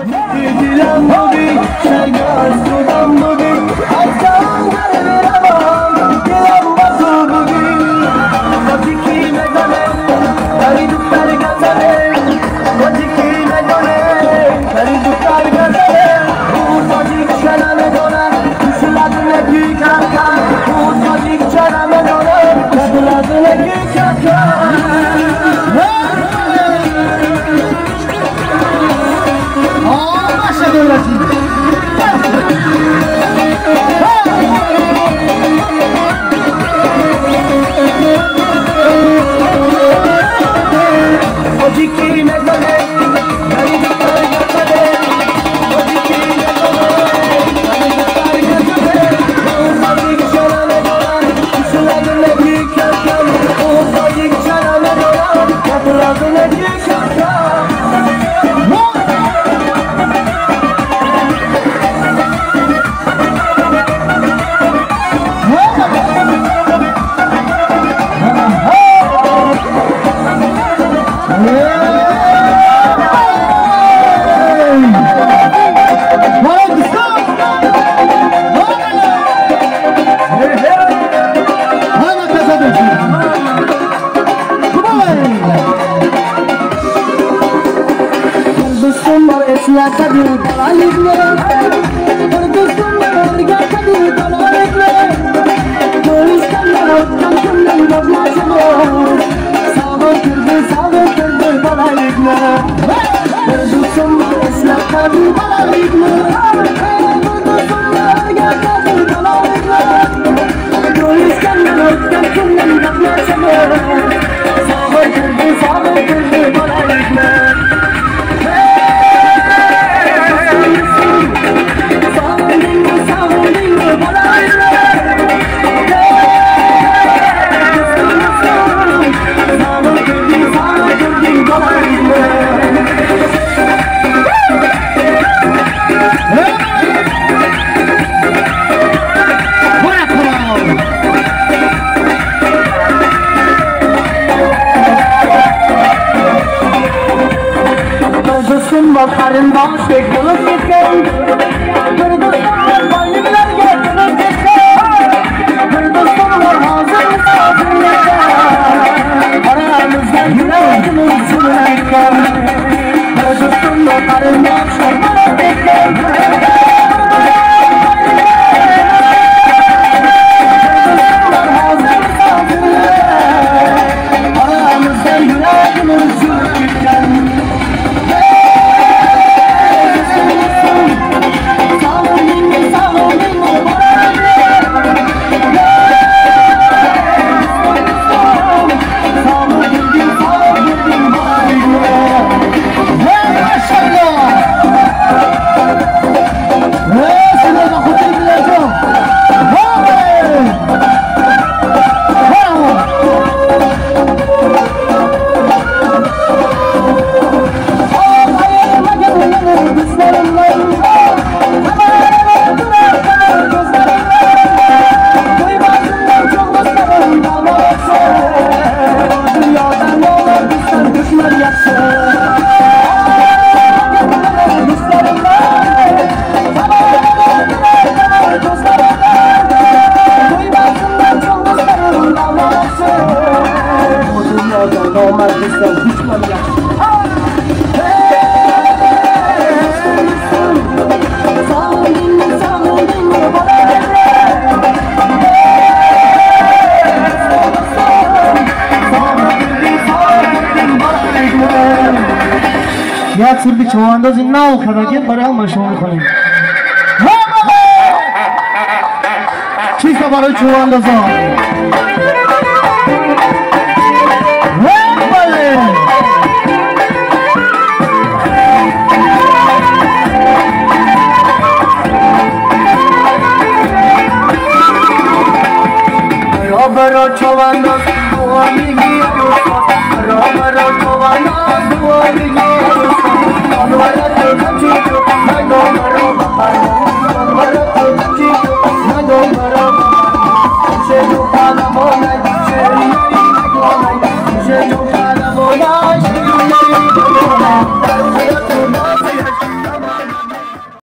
دیدم بودی سرگاز بودم بودی حسن در میروان دلم با تو بودی بازی کی ندانه داری دختر گزنه بازی کی ندانه داری دختر گزنه اون بازی چرا ندانه کسی لازمه کی کن اون بازی چرا ندانه کسی لازمه کی کن یک سر چواندازی نو خداگیر برای هم شما میکنیم چیستا برای چواندازا برای چوانداز دعا میگی برای چوانداز دعا میگی